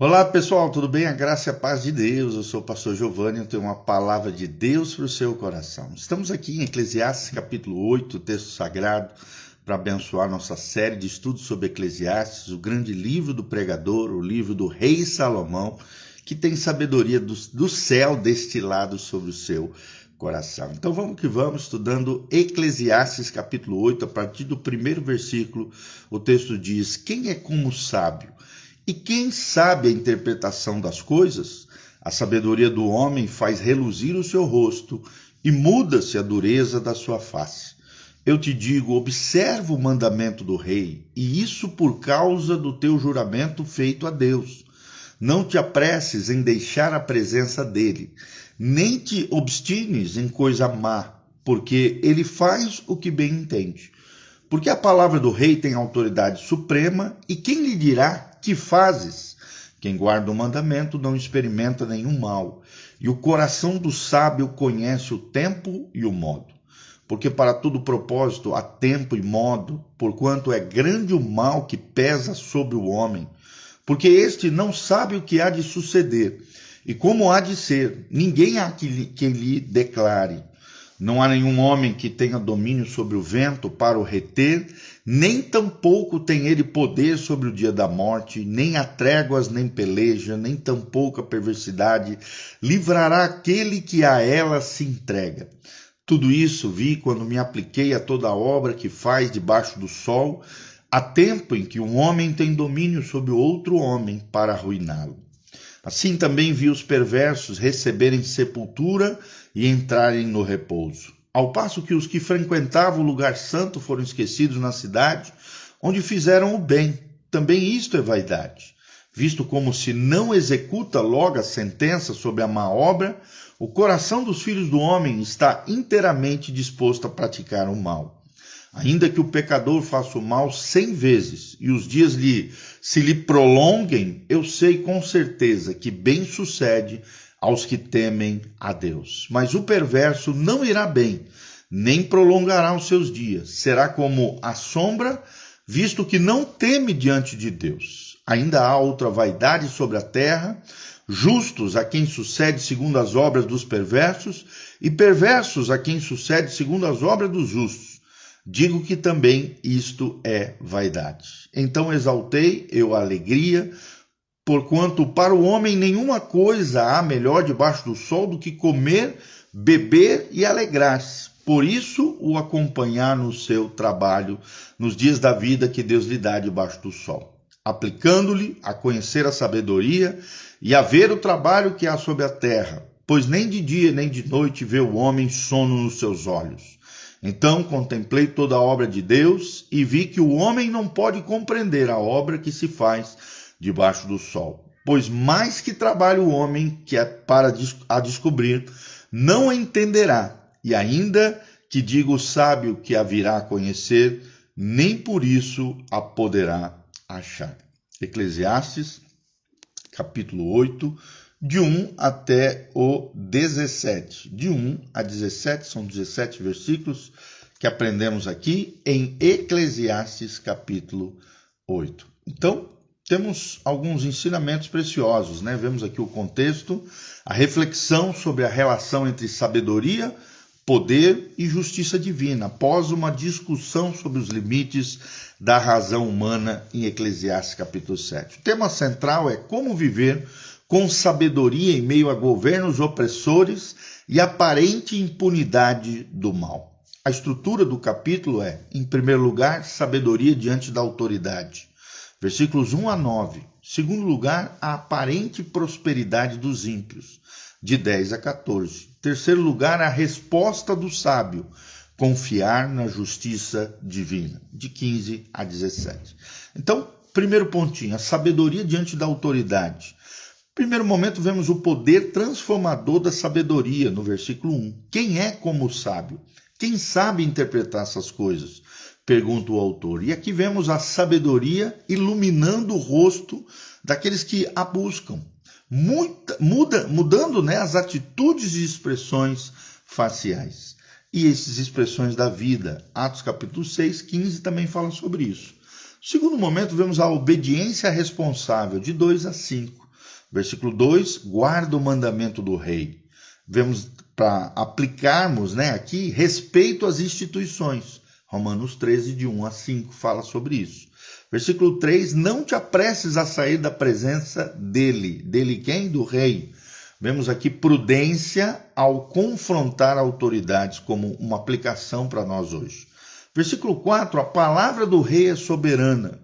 Olá pessoal, tudo bem? A graça e a paz de Deus. Eu sou o pastor Giovanni, eu tenho uma palavra de Deus para o seu coração. Estamos aqui em Eclesiastes capítulo 8, texto sagrado, para abençoar nossa série de estudos sobre Eclesiastes, o grande livro do pregador, o livro do rei Salomão, que tem sabedoria do céu destilado sobre o seu coração. Então vamos que vamos, estudando Eclesiastes capítulo 8, a partir do primeiro versículo, o texto diz: quem é como o sábio? E quem sabe a interpretação das coisas? A sabedoria do homem faz reluzir o seu rosto e muda-se a dureza da sua face. Eu te digo, observa o mandamento do rei, e isso por causa do teu juramento feito a Deus. Não te apresses em deixar a presença dele, nem te obstines em coisa má, porque ele faz o que bem entende. Porque a palavra do rei tem autoridade suprema, e quem lhe dirá: que fazes? Quem guarda o mandamento não experimenta nenhum mal, e o coração do sábio conhece o tempo e o modo. Porque para todo propósito há tempo e modo, porquanto é grande o mal que pesa sobre o homem. Porque este não sabe o que há de suceder, e como há de ser, ninguém há quem lhe declare. Não há nenhum homem que tenha domínio sobre o vento para o reter, nem tampouco tem ele poder sobre o dia da morte, nem há tréguas, nem peleja, nem tampouco a perversidade livrará aquele que a ela se entrega. Tudo isso vi quando me apliquei a toda a obra que faz debaixo do sol, há tempo em que um homem tem domínio sobre outro homem para arruiná-lo. Assim também vi os perversos receberem sepultura e entrarem no repouso. Ao passo que os que frequentavam o lugar santo foram esquecidos na cidade, onde fizeram o bem. Também isto é vaidade. Visto como se não executa logo a sentença sobre a má obra, o coração dos filhos do homem está inteiramente disposto a praticar o mal. Ainda que o pecador faça o mal 100 vezes e os dias se lhe prolonguem, eu sei com certeza que bem sucede aos que temem a Deus. Mas o perverso não irá bem, nem prolongará os seus dias. Será como a sombra, visto que não teme diante de Deus. Ainda há outra vaidade sobre a terra, justos a quem sucede segundo as obras dos perversos, e perversos a quem sucede segundo as obras dos justos. Digo que também isto é vaidade. Então exaltei eu a alegria, porquanto para o homem nenhuma coisa há melhor debaixo do sol do que comer, beber e alegrar-se. Por isso o acompanhar no seu trabalho, nos dias da vida que Deus lhe dá debaixo do sol, aplicando-lhe a conhecer a sabedoria e a ver o trabalho que há sobre a terra, pois nem de dia nem de noite vê o homem sono nos seus olhos. Então contemplei toda a obra de Deus e vi que o homem não pode compreender a obra que se faz debaixo do sol. Pois mais que trabalha o homem que é para a descobrir, não a entenderá. E ainda que diga o sábio que a virá a conhecer, nem por isso a poderá achar. Eclesiastes, capítulo 8, de 1 até o 17. De 1 a 17, são 17 versículos que aprendemos aqui em Eclesiastes, capítulo 8. Então, temos alguns ensinamentos preciosos, né? Vemos aqui o contexto, a reflexão sobre a relação entre sabedoria, poder e justiça divina, após uma discussão sobre os limites da razão humana em Eclesiastes capítulo 7. O tema central é como viver com sabedoria em meio a governos opressores e aparente impunidade do mal. A estrutura do capítulo é, em primeiro lugar, sabedoria diante da autoridade. Versículos 1 a 9. Em segundo lugar, a aparente prosperidade dos ímpios, de 10 a 14. Em terceiro lugar, a resposta do sábio, confiar na justiça divina, de 15 a 17. Então, primeiro pontinho, a sabedoria diante da autoridade. No primeiro momento, vemos o poder transformador da sabedoria, no versículo 1. Quem é como o sábio? Quem sabe interpretar essas coisas? Pergunta o autor. E aqui vemos a sabedoria iluminando o rosto daqueles que a buscam, mudando, né, as atitudes e expressões faciais. E essas expressões da vida. Atos capítulo 6, 15 também fala sobre isso. No segundo momento, vemos a obediência responsável, de 2 a 5. Versículo 2, guarda o mandamento do rei. Vemos para aplicarmos, aqui respeito às instituições. Romanos 13, de 1 a 5, fala sobre isso. Versículo 3, não te apresses a sair da presença dele. Dele quem? Do rei. Vemos aqui prudência ao confrontar autoridades como uma aplicação para nós hoje. Versículo 4, a palavra do rei é soberana.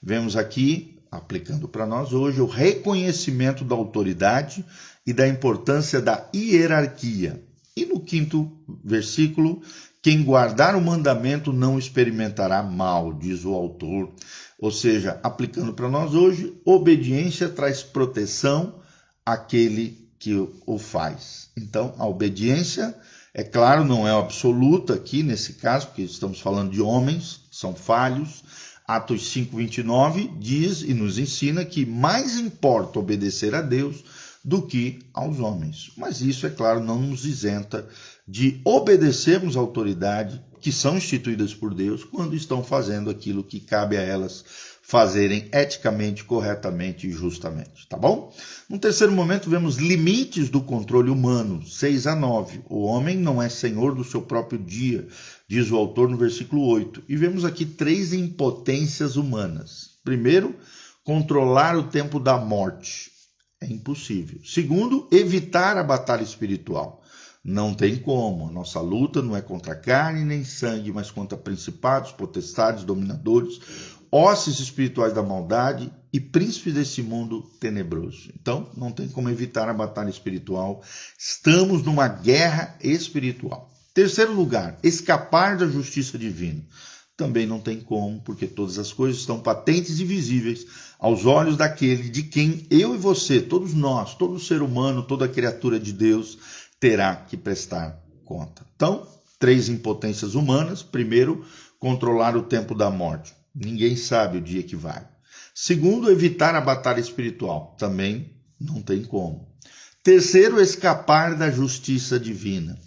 Vemos aqui, aplicando para nós hoje, o reconhecimento da autoridade e da importância da hierarquia. E no 5º versículo, quem guardar o mandamento não experimentará mal, diz o autor. Ou seja, aplicando para nós hoje, obediência traz proteção àquele que o faz. Então, a obediência, é claro, não é absoluta aqui nesse caso, porque estamos falando de homens, são falhos. Atos 5:29 diz e nos ensina que mais importa obedecer a Deus do que aos homens. Mas isso, é claro, não nos isenta de obedecermos à autoridade que são instituídas por Deus quando estão fazendo aquilo que cabe a elas fazerem eticamente, corretamente e justamente, tá bom? No terceiro momento, vemos limites do controle humano, 6 a 9. O homem não é senhor do seu próprio dia, diz o autor no versículo 8. E vemos aqui 3 impotências humanas. Primeiro, controlar o tempo da morte. É impossível. Segundo, evitar a batalha espiritual. Não tem como. A nossa luta não é contra carne nem sangue, mas contra principados, potestades, dominadores, hostes espirituais da maldade e príncipes desse mundo tenebroso. Então, não tem como evitar a batalha espiritual. Estamos numa guerra espiritual. Terceiro lugar, escapar da justiça divina. Também não tem como, porque todas as coisas estão patentes e visíveis aos olhos daquele de quem eu e você, todos nós, todo ser humano, toda criatura de Deus, terá que prestar conta. Então, 3 impotências humanas. Primeiro, controlar o tempo da morte. Ninguém sabe o dia que vai. Segundo, evitar a batalha espiritual. Também não tem como. Terceiro, escapar da justiça divina.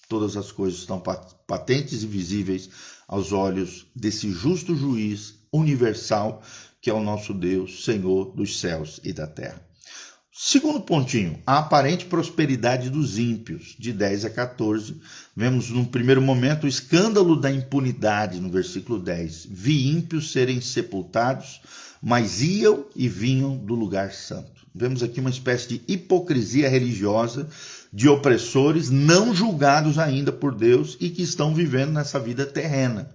Todas as coisas estão patentes e visíveis aos olhos desse justo juiz universal, que é o nosso Deus, Senhor dos céus e da terra. Segundo pontinho, a aparente prosperidade dos ímpios, de 10 a 14. Vemos no primeiro momento o escândalo da impunidade, no versículo 10. Vi ímpios serem sepultados, mas iam e vinham do lugar santo. Vemos aqui uma espécie de hipocrisia religiosa de opressores não julgados ainda por Deus e que estão vivendo nessa vida terrena.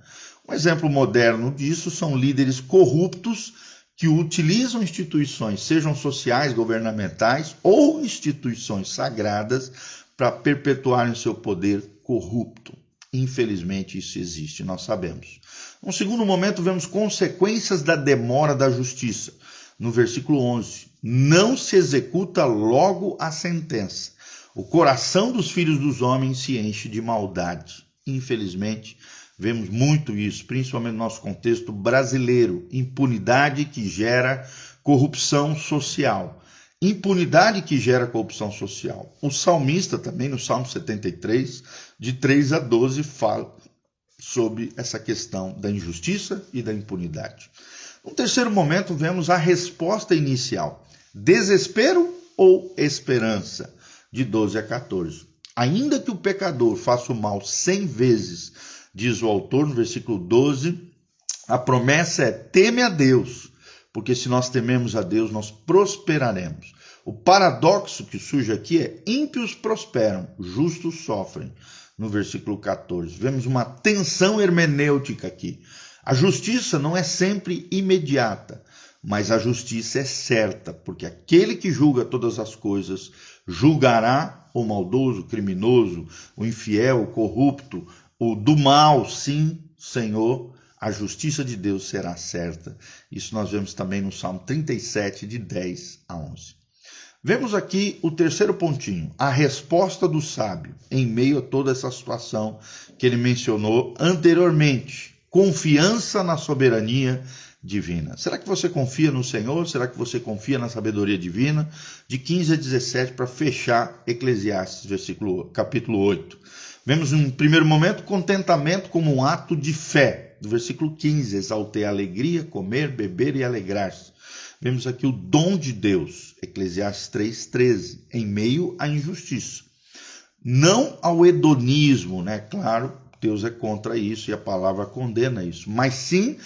Um exemplo moderno disso são líderes corruptos que utilizam instituições, sejam sociais, governamentais ou instituições sagradas, para perpetuarem seu poder corrupto. Infelizmente, isso existe, nós sabemos. Num segundo momento, vemos consequências da demora da justiça. No versículo 11, não se executa logo a sentença. O coração dos filhos dos homens se enche de maldade. Infelizmente, vemos muito isso, principalmente no nosso contexto brasileiro. Impunidade que gera corrupção social. Impunidade que gera corrupção social. O salmista também, no Salmo 73, de 3 a 12, fala sobre essa questão da injustiça e da impunidade. No terceiro momento, vemos a resposta inicial. Desespero ou esperança? De 12 a 14. Ainda que o pecador faça o mal 100 vezes, diz o autor no versículo 12, a promessa é: teme a Deus, porque se nós tememos a Deus, nós prosperaremos. O paradoxo que surge aqui é: ímpios prosperam, justos sofrem, no versículo 14. Vemos uma tensão hermenêutica aqui. A justiça não é sempre imediata, mas a justiça é certa, porque aquele que julga todas as coisas julgará o maldoso, o criminoso, o infiel, o corrupto, o do mal. Sim, Senhor, a justiça de Deus será certa. Isso nós vemos também no Salmo 37, de 10 a 11. Vemos aqui o terceiro pontinho, a resposta do sábio em meio a toda essa situação que ele mencionou anteriormente. Confiança na soberania divina. Será que você confia no Senhor? Será que você confia na sabedoria divina? De 15 a 17, para fechar Eclesiastes, capítulo 8. Vemos, em primeiro momento, contentamento como um ato de fé. Do versículo 15, exaltei a alegria, comer, beber e alegrar-se. Vemos aqui o dom de Deus, Eclesiastes 3:13, em meio à injustiça. Não ao hedonismo, né? Claro, Deus é contra isso e a palavra condena isso, mas sim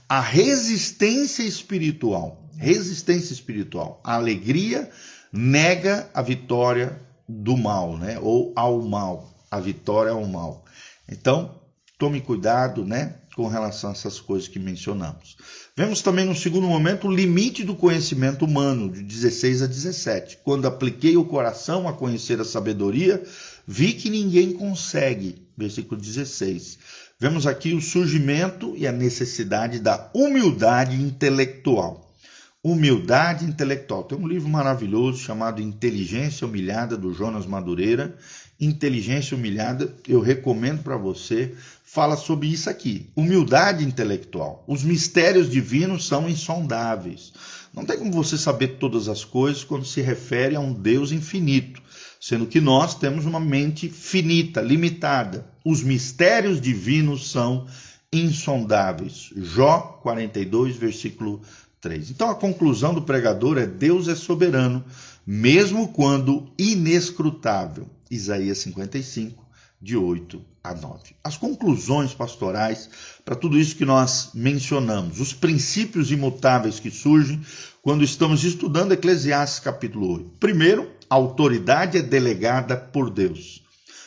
a resistência espiritual. Resistência espiritual. A alegria nega a vitória do mal, né? Ou ao mal. A vitória ao mal. Então, tome cuidado, né? Com relação a essas coisas que mencionamos. Vemos também, no segundo momento, o limite do conhecimento humano, de 16 a 17. Quando apliquei o coração a conhecer a sabedoria, vi que ninguém consegue. Versículo 16. Vemos aqui o surgimento e a necessidade da humildade intelectual. Humildade intelectual. Tem um livro maravilhoso chamado Inteligência Humilhada, do Jonas Madureira. Inteligência Humilhada, eu recomendo para você, fala sobre isso aqui. Humildade intelectual. Os mistérios divinos são insondáveis. Não tem como você saber todas as coisas quando se refere a um Deus infinito, sendo que nós temos uma mente finita, limitada. Os mistérios divinos são insondáveis. Jó 42, versículo 3. Então a conclusão do pregador é: Deus é soberano, mesmo quando inescrutável. Isaías 55, de 8 a 9. As conclusões pastorais para tudo isso que nós mencionamos, os princípios imutáveis que surgem quando estamos estudando Eclesiastes capítulo 8. Primeiro, a autoridade é delegada por Deus.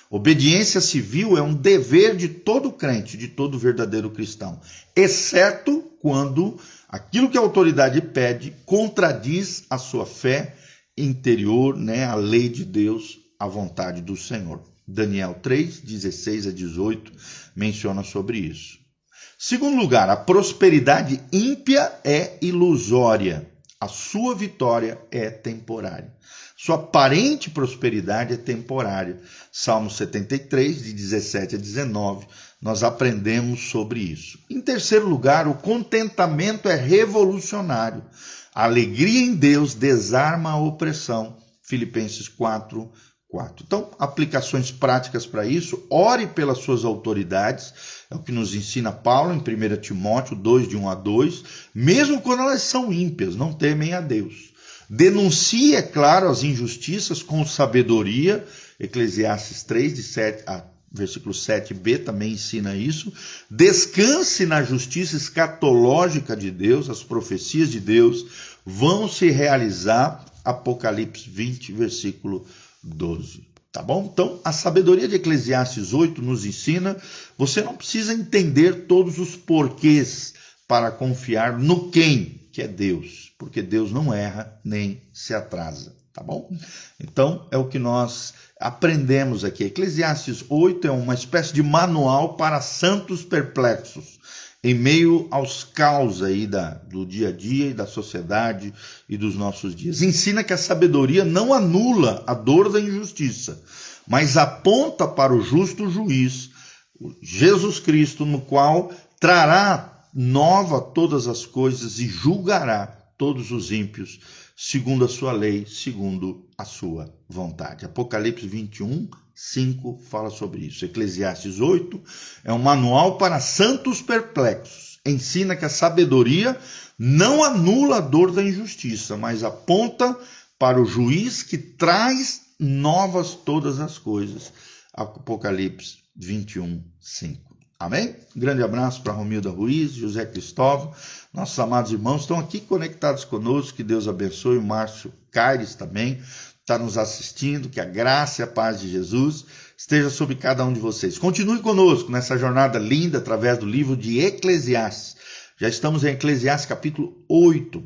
Obediência civil é um dever de todo crente, de todo verdadeiro cristão, exceto quando aquilo que a autoridade pede contradiz a sua fé interior, né, a lei de Deus, a vontade do Senhor. Daniel 3, 16 a 18 menciona sobre isso. Segundo lugar, a prosperidade ímpia é ilusória. A sua vitória é temporária. Sua aparente prosperidade é temporária. Salmo 73, de 17 a 19, nós aprendemos sobre isso. Em terceiro lugar, o contentamento é revolucionário. A alegria em Deus desarma a opressão. Filipenses 4, 4. Então, aplicações práticas para isso: ore pelas suas autoridades, é o que nos ensina Paulo em 1 Timóteo 2, de 1 a 2, mesmo quando elas são ímpias, não temem a Deus. Denuncie, é claro, as injustiças com sabedoria, Eclesiastes 3, de 7 a versículo 7b também ensina isso. Descanse na justiça escatológica de Deus, as profecias de Deus vão se realizar, Apocalipse 20, versículo 12. Tá bom? Então, a sabedoria de Eclesiastes 8 nos ensina: você não precisa entender todos os porquês para confiar no quem, que é Deus, porque Deus não erra nem se atrasa, tá bom? Então, é o que nós aprendemos aqui. Eclesiastes 8 é uma espécie de manual para santos perplexos, em meio aos caos aí do dia a dia e da sociedade e dos nossos dias. Ensina que a sabedoria não anula a dor da injustiça, mas aponta para o justo juiz, Jesus Cristo, no qual trará nova todas as coisas e julgará todos os ímpios, segundo a sua lei, segundo a sua vontade. Apocalipse 21, 5 fala sobre isso. Eclesiastes 8 é um manual para santos perplexos. Ensina que a sabedoria não anula a dor da injustiça, mas aponta para o juiz que traz novas todas as coisas. Apocalipse 21, 5. Amém? Grande abraço para Romilda Ruiz, José Cristóvão. Nossos amados irmãos estão aqui conectados conosco. Que Deus abençoe. O Márcio Caires também está nos assistindo. Que a graça e a paz de Jesus esteja sobre cada um de vocês. Continue conosco nessa jornada linda através do livro de Eclesiastes. Já estamos em Eclesiastes capítulo 8.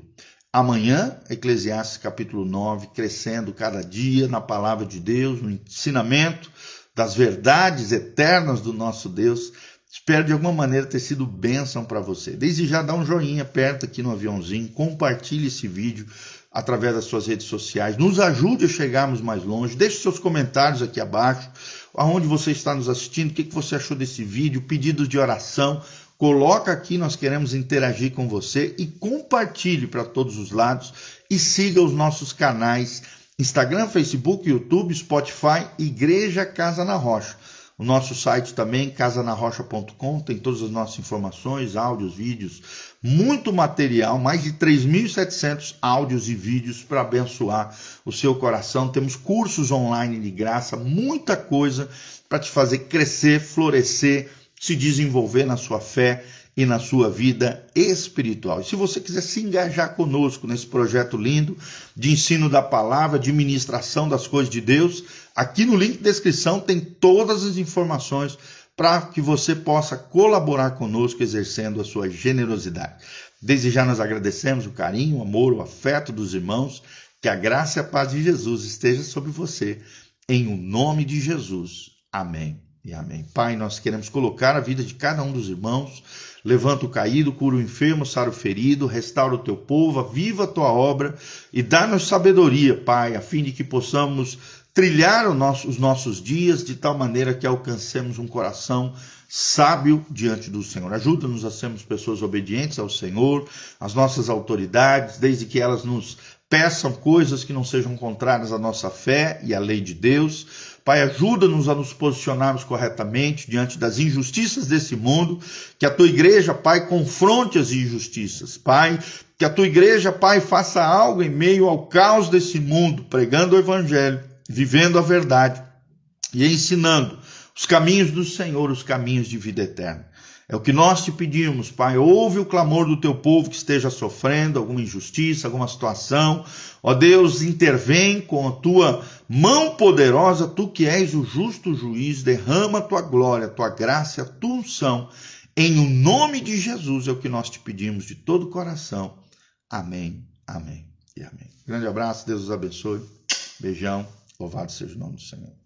Amanhã, Eclesiastes capítulo 9, crescendo cada dia na palavra de Deus, no ensinamento das verdades eternas do nosso Deus. Espero de alguma maneira ter sido bênção para você. Desde já dá um joinha, aperta aqui no aviãozinho, compartilhe esse vídeo através das suas redes sociais. Nos ajude a chegarmos mais longe. Deixe seus comentários aqui abaixo, aonde você está nos assistindo, o que você achou desse vídeo, pedidos de oração. Coloca aqui, nós queremos interagir com você e compartilhe para todos os lados e siga os nossos canais Instagram, Facebook, YouTube, Spotify, Igreja Casa na Rocha. O nosso site também, casanarrocha.com, tem todas as nossas informações, áudios, vídeos, muito material, mais de 3.700 áudios e vídeos para abençoar o seu coração. Temos cursos online de graça, muita coisa para te fazer crescer, florescer, se desenvolver na sua fé e na sua vida espiritual. E se você quiser se engajar conosco nesse projeto lindo de ensino da palavra, de ministração das coisas de Deus, aqui no link de descrição tem todas as informações para que você possa colaborar conosco exercendo a sua generosidade. Desde já nós agradecemos o carinho, o amor, o afeto dos irmãos. Que a graça e a paz de Jesus esteja sobre você, em o nome de Jesus. Amém e amém. Pai, nós queremos colocar a vida de cada um dos irmãos. Levanta o caído, cura o enfermo, sara o ferido, restaura o teu povo, aviva a tua obra e dá-nos sabedoria, Pai, a fim de que possamos trilhar os nossos dias de tal maneira que alcancemos um coração sábio diante do Senhor. Ajuda-nos a sermos pessoas obedientes ao Senhor, às nossas autoridades, desde que elas nos peçam coisas que não sejam contrárias à nossa fé e à lei de Deus. Pai, ajuda-nos a nos posicionarmos corretamente diante das injustiças desse mundo, que a tua igreja, Pai, confronte as injustiças. Pai, que a tua igreja, Pai, faça algo em meio ao caos desse mundo, pregando o evangelho, vivendo a verdade e ensinando os caminhos do Senhor, os caminhos de vida eterna. É o que nós te pedimos, Pai. Ouve o clamor do teu povo que esteja sofrendo alguma injustiça, alguma situação. Ó Deus, intervém com a tua mão poderosa, tu que és o justo juiz, derrama a tua glória, a tua graça, a tua unção. Em o nome de Jesus é o que nós te pedimos de todo o coração. Amém, amém e amém. Grande abraço, Deus os abençoe. Beijão, louvado seja o nome do Senhor.